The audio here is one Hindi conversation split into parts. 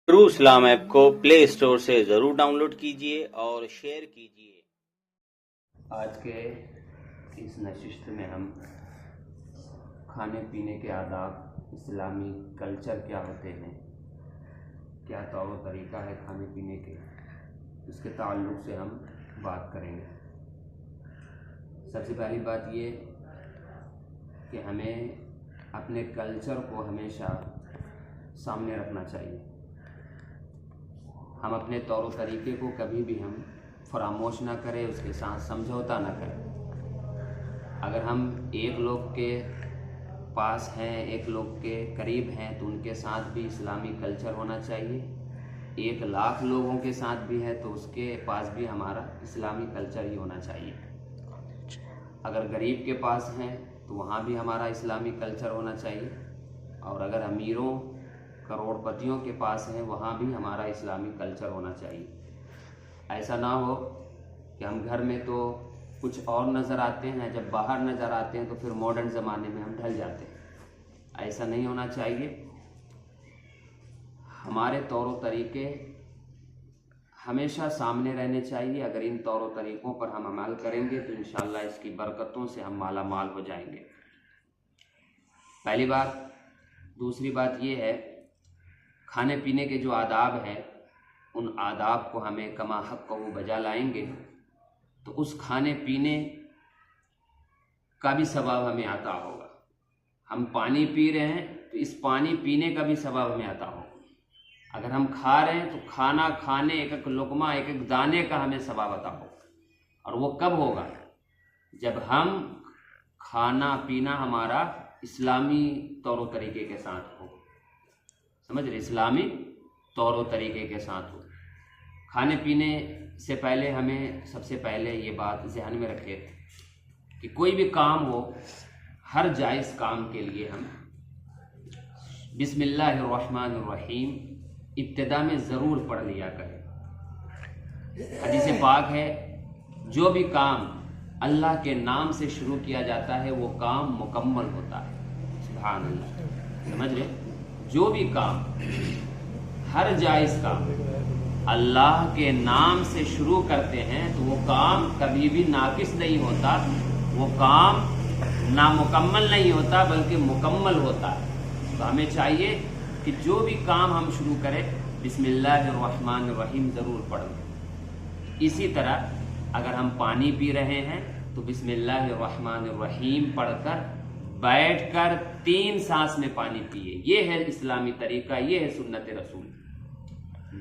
ट्रू इस्लाम ऐप को प्ले स्टोर से ज़रूर डाउनलोड कीजिए और शेयर कीजिए। आज के इस नशिस्त में हम खाने पीने के आदाब, इस्लामी कल्चर क्या होते हैं, क्या तौर तरीक़ा है खाने पीने के, उसके ताल्लुक़ से हम बात करेंगे। सबसे पहली बात ये कि हमें अपने कल्चर को हमेशा सामने रखना चाहिए। हम अपने तौर तरीक़े को कभी भी हम फरामोश ना करें, उसके साथ समझौता ना करें। अगर हम एक लोग के पास हैं, एक लोग के करीब हैं, तो उनके साथ भी इस्लामी कल्चर होना चाहिए। 1,00,000 लोगों के साथ भी है तो उसके पास भी हमारा इस्लामी कल्चर ही होना चाहिए। अगर गरीब के पास हैं तो वहाँ भी हमारा इस्लामी कल्चर होना चाहिए, और अगर अमीरों करोड़पतियों के पास है वहाँ भी हमारा इस्लामी कल्चर होना चाहिए। ऐसा ना हो कि हम घर में तो कुछ और नज़र आते हैं, जब बाहर नज़र आते हैं तो फिर मॉडर्न ज़माने में हम ढल जाते हैं। ऐसा नहीं होना चाहिए। हमारे तौर तरीक़े हमेशा सामने रहने चाहिए। अगर इन तौर तरीक़ों पर हम अमल करेंगे तो इंशाअल्लाह इसकी बरकतों से हम माला माल हो जाएंगे। पहली बात। दूसरी बात ये है, खाने पीने के जो आदाब हैं उन आदाब को हमें कमा हक़ को बजा लाएंगे तो उस खाने पीने का भी सवाब हमें आता होगा। हम पानी पी रहे हैं तो इस पानी पीने का भी सवाब हमें आता होगा। अगर हम खा रहे हैं तो खाना खाने, एक एक लुक़मा, एक एक दाने का हमें सवाब आता होगा। और वो कब होगा? जब हम खाना पीना हमारा इस्लामी तौर तरीक़े के साथ हो। समझ रहे? इस्लामी तौर तरीक़े के साथ हो। खाने पीने से पहले हमें सबसे पहले ये बात ज़हन में रखें कि कोई भी काम हो, हर जायज़ काम के लिए हम बिस्मिल्लाहिर्रहमानिर्रहीम इब्तिदा में ज़रूर पढ़ लिया करें। हदीस पाक है, जो भी काम अल्लाह के नाम से शुरू किया जाता है वो काम मुकम्मल होता है। सुभान अल्लाह। समझ रहे? जो भी काम, हर जायज़ काम अल्लाह के नाम से शुरू करते हैं तो वो काम कभी भी नाकिस नहीं होता, वो काम नामुकम्मल नहीं होता बल्कि मुकम्मल होता है। तो हमें चाहिए कि जो भी काम हम शुरू करें बिस्मिल्लाहिर्रहमानिर्रहीम ज़रूर पढ़ें। इसी तरह अगर हम पानी पी रहे हैं तो बिस्मिल्लाहिर्रहमानिर्रहीम पढ़कर बैठकर 3 सांस में पानी पिए। ये है इस्लामी तरीका, ये है सुन्नत रसूल।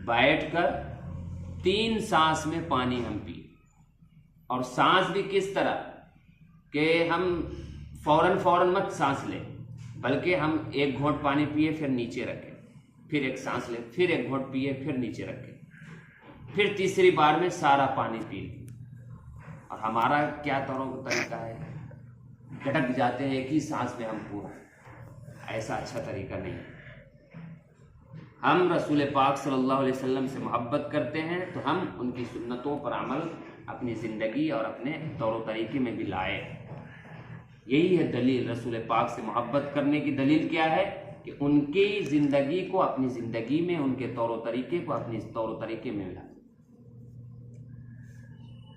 बैठकर 3 सांस में पानी हम पिए। और सांस भी किस तरह कि हम फौरन मत सांस लें, बल्कि हम एक घूंट पानी पिए फिर नीचे रखें, फिर एक सांस लें, फिर एक घूंट पिए फिर नीचे रखें, फिर तीसरी बार में सारा पानी पी लें। और हमारा क्या तरीका है, झटक जाते हैं एक ही सांस में हम पूरा। ऐसा अच्छा तरीका नहीं है। हम रसूल पाक सल्लल्लाहु अलैहि वसल्लम से मोहब्बत करते हैं तो हम उनकी सुन्नतों पर अमल अपनी ज़िंदगी और अपने तौर तरीके में भी लाए। यही है दलील। रसूल पाक से मोहब्बत करने की दलील क्या है कि उनकी ज़िंदगी को अपनी ज़िंदगी में, उनके तौर तरीके को अपने तौर तरीके में लाए।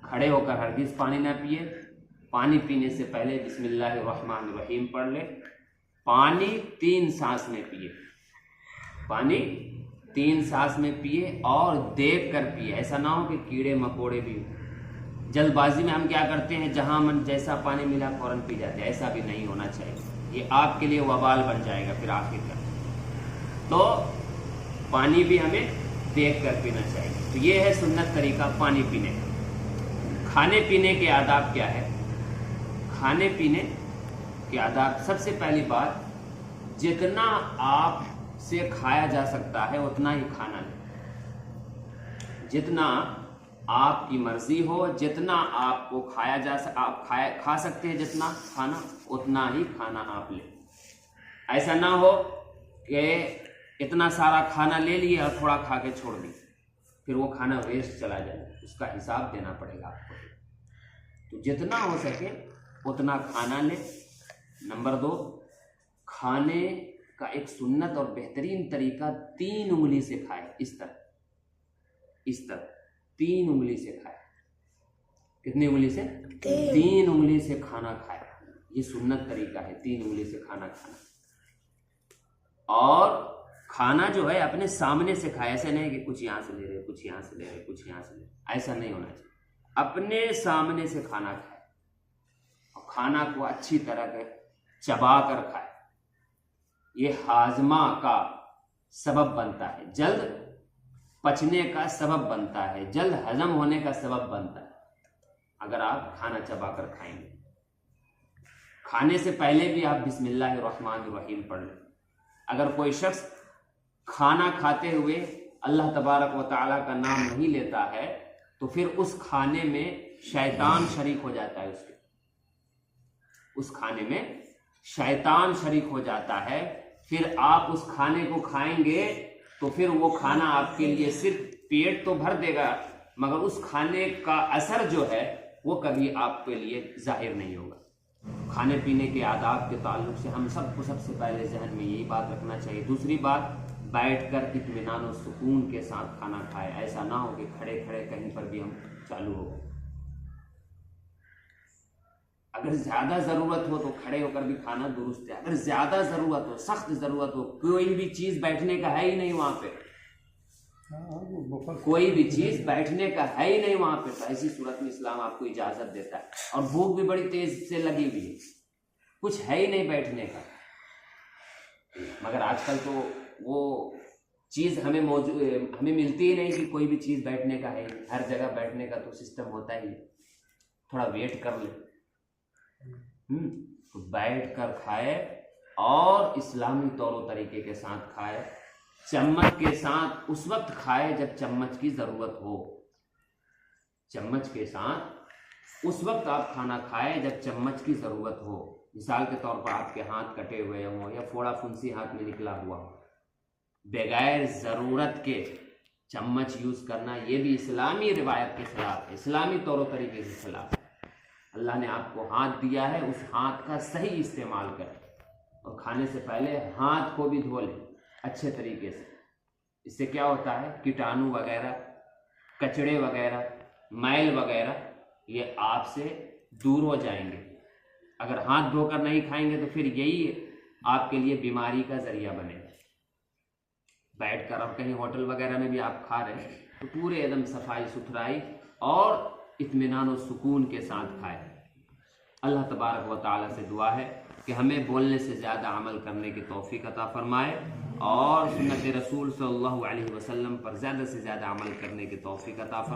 खड़े होकर हरगिज़ पानी ना पिए। पानी पीने से पहले बिस्मिल्लाहिर्रहमानिर्रहीम पढ़ ले। पानी 3 सांस में पिए। पानी 3 सांस में पिए और देख कर पिए। ऐसा ना हो कि कीड़े मकोड़े भी हो। जल्दबाजी में हम क्या करते हैं, जहां मन जैसा पानी मिला फौरन पी जाते हैं। ऐसा भी नहीं होना चाहिए। ये आपके लिए वबाल बन जाएगा फिर आखिर का। तो पानी भी हमें देख कर पीना चाहिए। तो ये है सुन्नत तरीका पानी पीने का। खाने पीने के आदाब क्या है? खाने पीने के आदाब, सबसे पहली बात, जितना आप से खाया जा सकता है उतना ही खाना लें। जितना आपकी मर्जी हो, जितना आपको खाया जा आप खा सकते हैं, जितना खाना उतना ही खाना आप लें। ऐसा ना हो कि इतना सारा खाना ले लिया और थोड़ा खा के छोड़ दी, फिर वो खाना वेस्ट चला जाए, उसका हिसाब देना पड़ेगा आपको। तो जितना हो सके उतना खाना ले। नंबर 2, खाने का एक सुन्नत और बेहतरीन तरीका 3 उंगली से खाए, इस तरह 3 उंगली से खाए। कितनी उंगली से? 3 उंगली से खाना खाए। ये सुन्नत तरीका है, 3 उंगली से खाना खाना। और खाना जो है अपने सामने से खाए, ऐसे नहीं कि कुछ यहाँ से ले रहे, कुछ यहाँ से ले रहे, कुछ यहाँ से ले रहे, ऐसा नहीं होना चाहिए। अपने सामने से खाना खाए और खाना को अच्छी तरह के चबा कर खाए। ये हाजमा का सबब बनता है, जल्द पचने का सबब बनता है, जल्द हजम होने का सबब बनता है अगर आप खाना चबा कर खाएंगे। खाने से पहले भी आप बिस्मिल्लाहिर्रहमानिर्रहीम पढ़ लें। अगर कोई शख्स खाना खाते हुए अल्लाह तबारक व तआला का नाम नहीं लेता है तो फिर उस खाने में शैतान शरीक हो जाता है, उस खाने में शैतान शरीक हो जाता है। फिर आप उस खाने को खाएंगे तो फिर वो खाना आपके लिए सिर्फ पेट तो भर देगा, मगर उस खाने का असर जो है वो कभी आपके लिए जाहिर नहीं होगा। खाने पीने के आदाब के ताल्लुक से हम सबको सबसे पहले जहन में यही बात रखना चाहिए। दूसरी बात, बैठकर इत्मीनान और सुकून के साथ खाना खाए। ऐसा ना हो कि खड़े खड़े कहीं पर भी हम चालू हो गए। अगर ज्यादा जरूरत हो तो खड़े होकर भी खाना दुरुस्त है। अगर ज्यादा जरूरत हो, सख्त जरूरत हो, कोई भी चीज बैठने का है ही नहीं वहां पे, कोई भी चीज बैठने का है ही नहीं वहां पे, तो ऐसी सूरत में इस्लाम आपको इजाजत देता है। और भूख भी बड़ी तेज से लगी हुई है, कुछ है ही नहीं बैठने का, मगर आजकल तो वो चीज हमें मिलती ही नहीं कि कोई भी चीज बैठने का है। हर जगह बैठने का तो सिस्टम होता ही, थोड़ा वेट कर ले। तो बैठ कर खाए और इस्लामी तौर तरीके के साथ खाए। चम्मच के साथ उस वक्त खाए जब चम्मच की जरूरत हो। चम्मच के साथ उस वक्त आप खाना खाए जब चम्मच की जरूरत हो। मिसाल के तौर पर आपके हाथ कटे हुए हों या फोड़ा फुंसी हाथ में निकला हुआ हो, बगैर जरूरत के चम्मच यूज करना ये भी इस्लामी रिवायत के खिलाफ है, इस्लामी तौर तरीके के खिलाफ है। अल्लाह ने आपको हाथ दिया है, उस हाथ का सही इस्तेमाल करें और खाने से पहले हाथ को भी धो लें अच्छे तरीके से। इससे क्या होता है, कीटाणु वगैरह, कचड़े वगैरह, मैल वगैरह ये आपसे दूर हो जाएंगे। अगर हाथ धोकर नहीं खाएंगे तो फिर यही आपके लिए बीमारी का जरिया बनेगा। बैठकर और कहीं होटल वगैरह में भी आप खा रहे हैं तो पूरे एकदम सफाई सुथराई और इत्मीनान और सुकून के साथ खाएं। अल्लाह तबारक व तआला से दुआ है कि हमें बोलने से ज़्यादा अमल करने की तौफीक अता फरमाए और सुन्नत रसूल सल्लल्लाहु अलैहि वसल्लम पर ज़्यादा से ज़्यादा अमल करने की तौफीक अता फरमाए।